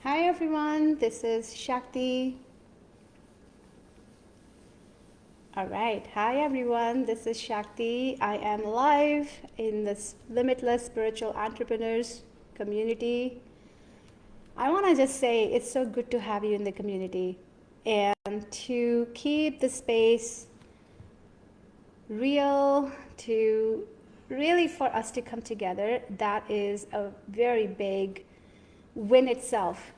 Hi everyone, this is Shakti. All right, hi everyone, this is Shakti. I am live in this Limitless Spiritual Entrepreneurs community. I want to just say it's so good to have you in the community and to keep the space real, to really for us to come together. That is a very big win itself,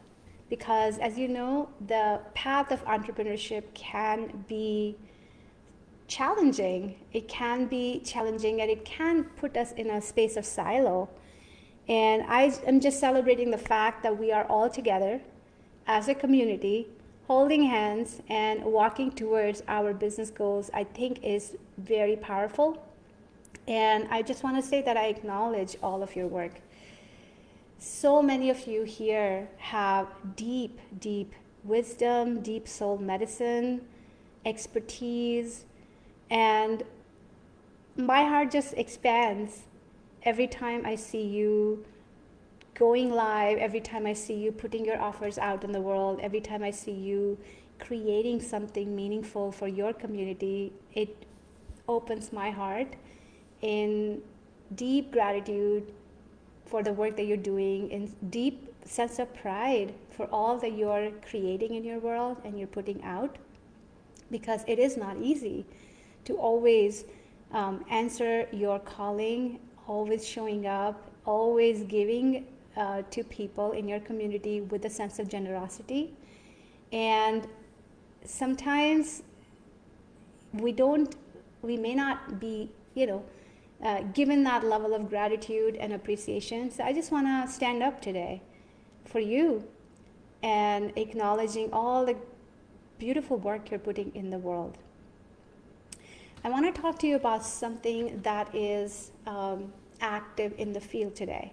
because as you know, the path of entrepreneurship can be challenging. It can be challenging and it can put us in a space of silo. And I am just celebrating the fact that we are all together as a community, holding hands and walking towards our business goals. I think is very powerful. And I just want to say that I acknowledge all of your work. So many of you here have deep, deep wisdom, deep soul medicine, expertise, and my heart just expands every time I see you going live, every time I see you putting your offers out in the world, every time I see you creating something meaningful for your community. It opens my heart in deep gratitude for the work that you're doing, in deep sense of pride for all that you're creating in your world and you're putting out, because it is not easy to always answer your calling, always showing up, always giving to people in your community with a sense of generosity. And sometimes we may not be, given that level of gratitude and appreciation. So I just want to stand up today for you and acknowledging all the beautiful work you're putting in the world. I want to talk to you about something that is active in the field today,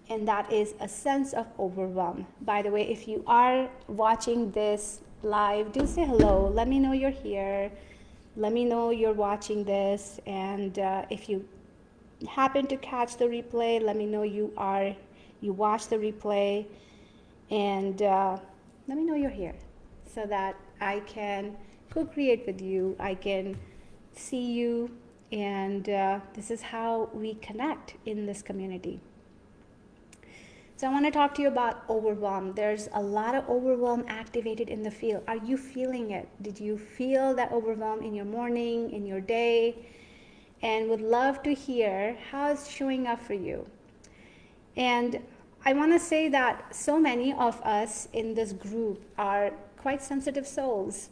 and that is a sense of overwhelm. By the way, if you are watching this live, do say hello. Let me know you're here. Let me know you're watching this. And if you happen to catch the replay, let me know you watch the replay. And let me know you're here so that I can co-create with you. I can see you, and this is how we connect in this community. So I want to talk to you about overwhelm. There's a lot of overwhelm activated in the field. Are you feeling it? Did you feel that overwhelm in your morning, in your day? And would love to hear how it's showing up for you. And I want to say that so many of us in this group are quite sensitive souls.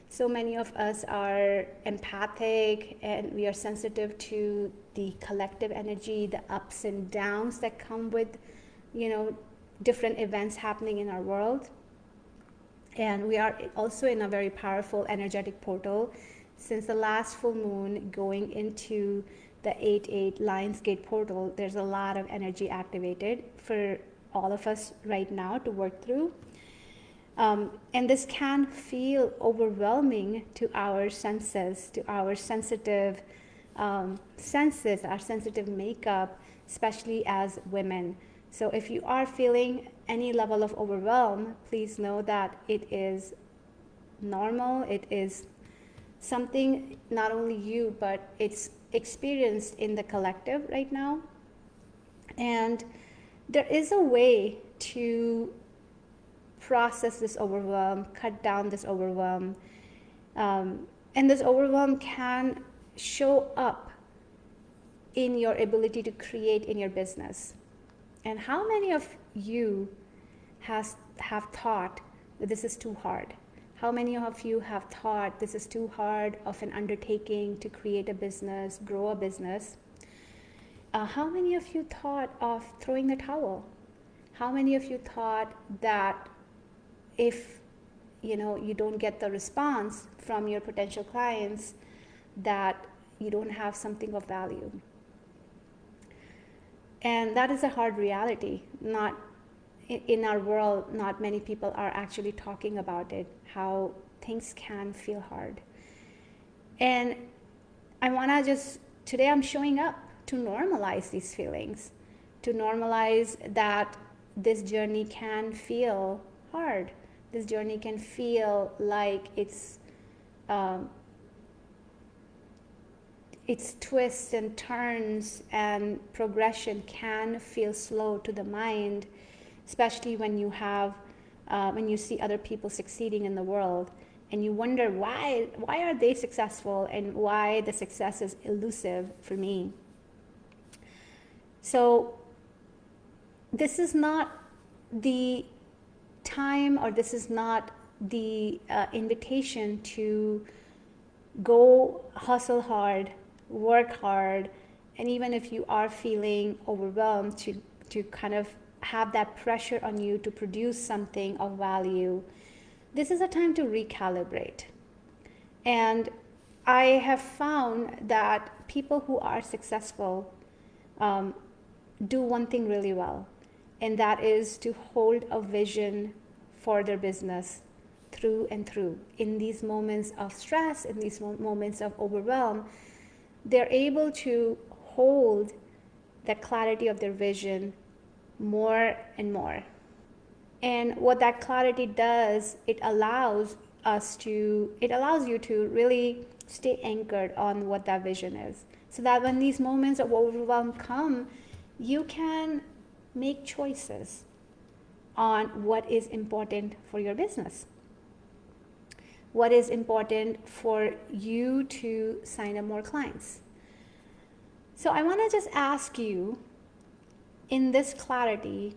So many of us are empathic, and we are sensitive to the collective energy, the ups and downs that come with, different events happening in our world. And we are also in a very powerful energetic portal since the last full moon going into the 8-8 Lionsgate portal. There's a lot of energy activated for all of us right now to work through. And this can feel overwhelming to our senses, to our sensitive senses, our sensitive makeup, especially as women. So if you are feeling any level of overwhelm, please know that it is normal. It is something not only you, but it's experienced in the collective right now. And there is a way to process this overwhelm, cut down this overwhelm. And this overwhelm can show up in your ability to create in your business. And how many of you have thought that this is too hard? How many of you have thought this is too hard of an undertaking to create a business, grow a business? How many of you thought of throwing the towel? How many of you thought that if you don't get the response from your potential clients, that you don't have something of value? And that is a hard reality. Not in our world, not many people are actually talking about it, how things can feel hard. And I want to today I'm showing up to normalize these feelings, to normalize that this journey can feel hard. This journey can feel like its twists and turns and progression can feel slow to the mind, especially when you see other people succeeding in the world, and you wonder why are they successful and why the success is elusive for me. So this is not the time, or this is not the invitation to go hustle hard, work hard, and even if you are feeling overwhelmed, to kind of have that pressure on you to produce something of value. This is a time to recalibrate. And I have found that people who are successful do one thing really well, and that is to hold a vision for their business through and through. In these moments of stress, in these moments of overwhelm, they're able to hold the clarity of their vision more and more. And what that clarity does, it allows you to really stay anchored on what that vision is, so that when these moments of overwhelm come, you can make choices on what is important for your business, what is important for you to sign up more clients. So I want to just ask you, in this clarity,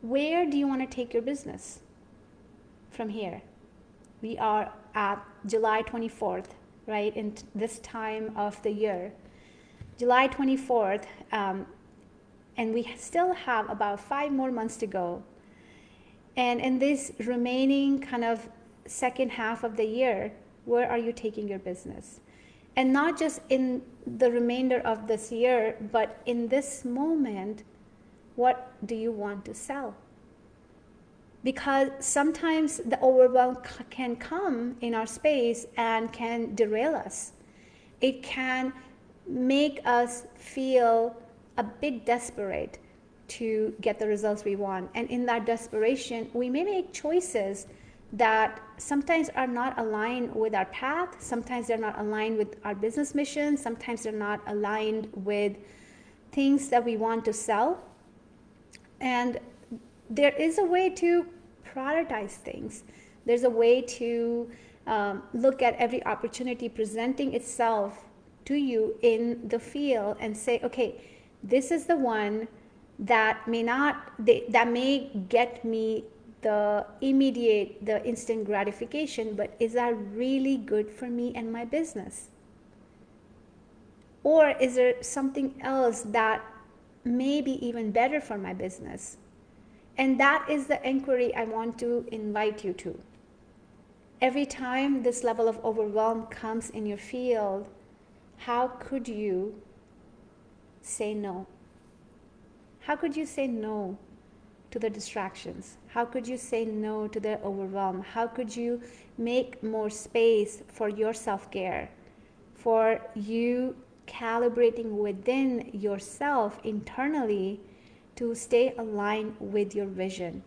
where do you want to take your business from here? We are at July 24th, right? In this time of the year, July 24th, and we still have about 5 more months to go. And in this remaining kind of second half of the year, where are you taking your business? And not just in the remainder of this year, but in this moment, what do you want to sell? Because sometimes the overwhelm can come in our space and can derail us. It can make us feel a bit desperate to get the results we want. And in that desperation, we may make choices that sometimes are not aligned with our path. Sometimes they're not aligned with our business mission. Sometimes they're not aligned with things that we want to sell. And there is a way to prioritize things. There's a way to look at every opportunity presenting itself to you in the field and say, okay, this is the one that may get me the instant gratification, but is that really good for me and my business? Or is there something else that may be even better for my business? And that is the inquiry I want to invite you to. Every time this level of overwhelm comes in your field, how could you say no? How could you say no to the distractions? How could you say no to the overwhelm? How could you make more space for your self-care, for you calibrating within yourself internally to stay aligned with your vision?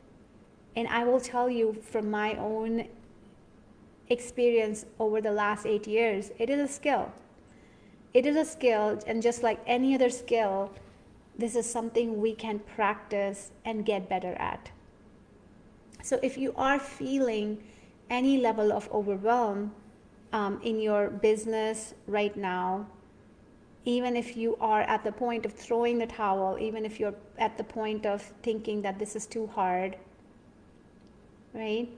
And I will tell you from my own experience over the last 8 years, it is a skill. It is a skill, and just like any other skill, this is something we can practice and get better at. So if you are feeling any level of overwhelm in your business right now, even if you are at the point of throwing the towel, even if you're at the point of thinking that this is too hard, right?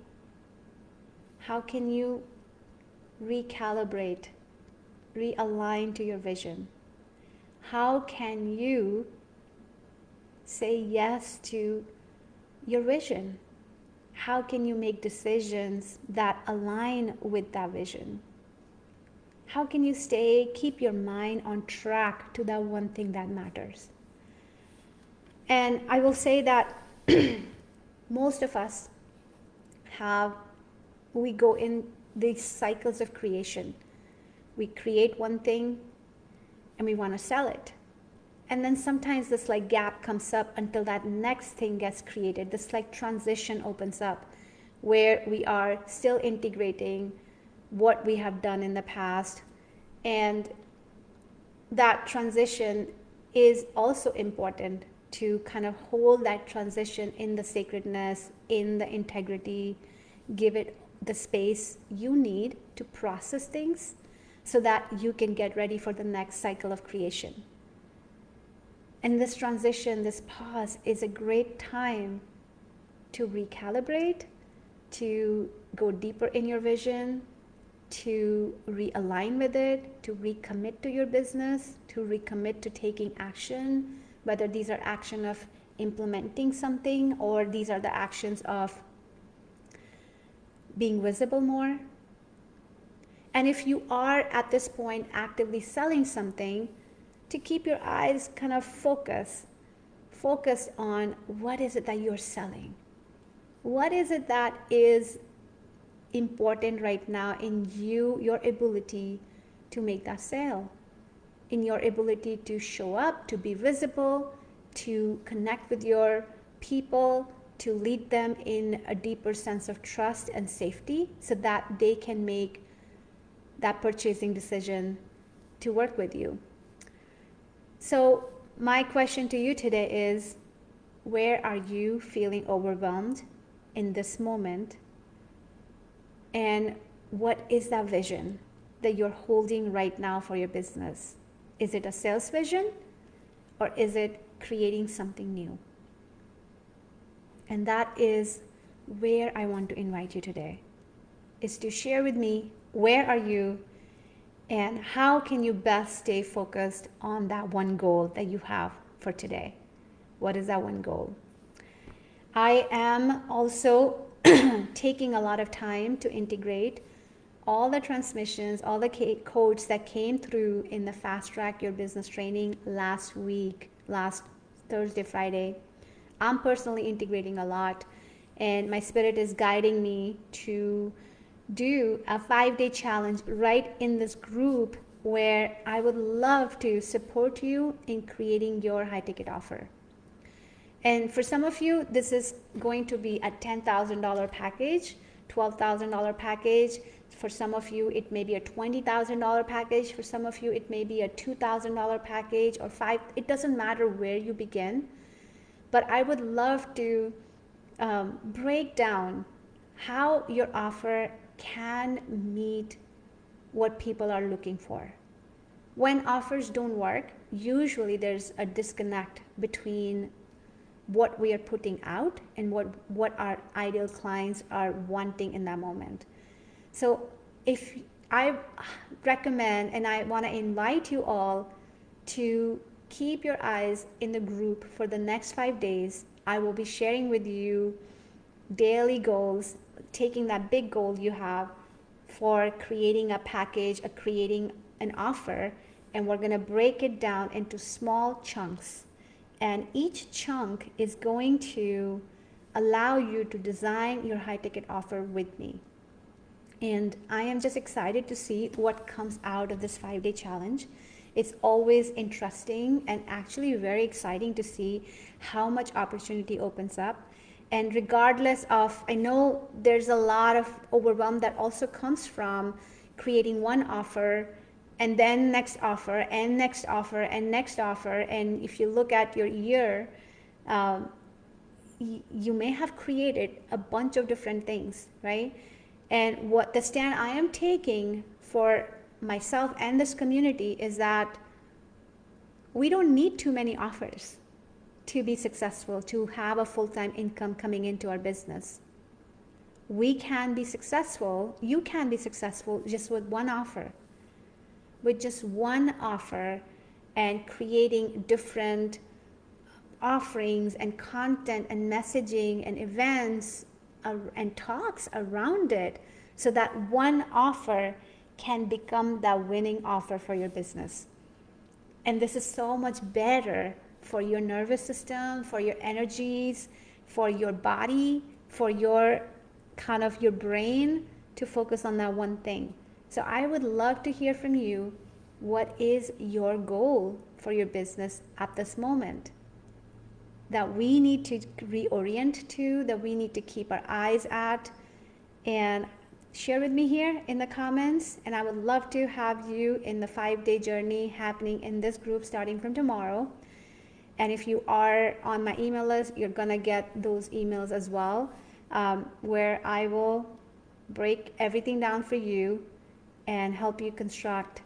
How can you recalibrate, realign to your vision? How can you say yes to your vision? How can you make decisions that align with that vision? How can you keep your mind on track to that one thing that matters? And I will say that most of us we go in these cycles of creation. We create one thing and we want to sell it. And then sometimes this like gap comes up until that next thing gets created. This like transition opens up where we are still integrating what we have done in the past. And that transition is also important to kind of hold that transition in the sacredness, in the integrity, give it the space you need to process things so that you can get ready for the next cycle of creation. And this transition, this pause, is a great time to recalibrate, to go deeper in your vision, to realign with it, to recommit to your business, to recommit to taking action, whether these are action of implementing something or these are the actions of being visible more. And if you are at this point actively selling something, to keep your eyes kind of focused on what is it that you're selling. What is it that is important right now in you, your ability to make that sale, in your ability to show up, to be visible, to connect with your people, to lead them in a deeper sense of trust and safety so that they can make that purchasing decision to work with you. So my question to you today is, where are you feeling overwhelmed in this moment? And what is that vision that you're holding right now for your business? Is it a sales vision or is it creating something new? And that is where I want to invite you today, is to share with me, where are you and how can you best stay focused on that one goal that you have for today? What is that one goal? I am also taking a lot of time to integrate all the transmissions, all the codes that came through in the Fast Track Your Business training last Thursday, Friday. I'm personally integrating a lot, and my spirit is guiding me to do a 5-day challenge right in this group where I would love to support you in creating your high ticket offer. And for some of you, this is going to be a $10,000 package, $12,000 package. For some of you, it may be a $20,000 package. For some of you, it may be a $2,000 package or $5,000. It doesn't matter where you begin, but I would love to break down how your offer can meet what people are looking for. When offers don't work, usually there's a disconnect between what we are putting out and what our ideal clients are wanting in that moment. So if I recommend and I want to invite you all to keep your eyes in the group for the next 5 days. I will be sharing with you daily goals, taking that big goal you have for creating a package, creating an offer, and we're going to break it down into small chunks. And each chunk is going to allow you to design your high ticket offer with me. And I am just excited to see what comes out of this 5-day challenge. It's always interesting and actually very exciting to see how much opportunity opens up. And regardless of, I know there's a lot of overwhelm that also comes from creating one offer and then next offer and next offer and next offer. And if you look at your year, you may have created a bunch of different things, right? And what the stand I am taking for myself and this community is that we don't need too many offers to be successful, to have a full-time income coming into our business. We can be successful, you can be successful just with one offer. With just one offer and creating different offerings and content and messaging and events and talks around it so that one offer can become that winning offer for your business. And this is so much better for your nervous system, for your energies, for your body, for your kind of your brain to focus on that one thing. So I would love to hear from you. What is your goal for your business at this moment that we need to reorient to, that we need to keep our eyes at? And share with me here in the comments. And I would love to have you in the 5-day journey happening in this group starting from tomorrow. And if you are on my email list, you're gonna get those emails as well, where I will break everything down for you and help you construct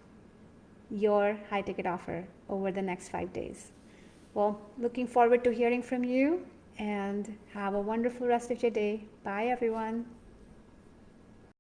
your high ticket offer over the next 5 days. Well, looking forward to hearing from you, and have a wonderful rest of your day. Bye, everyone.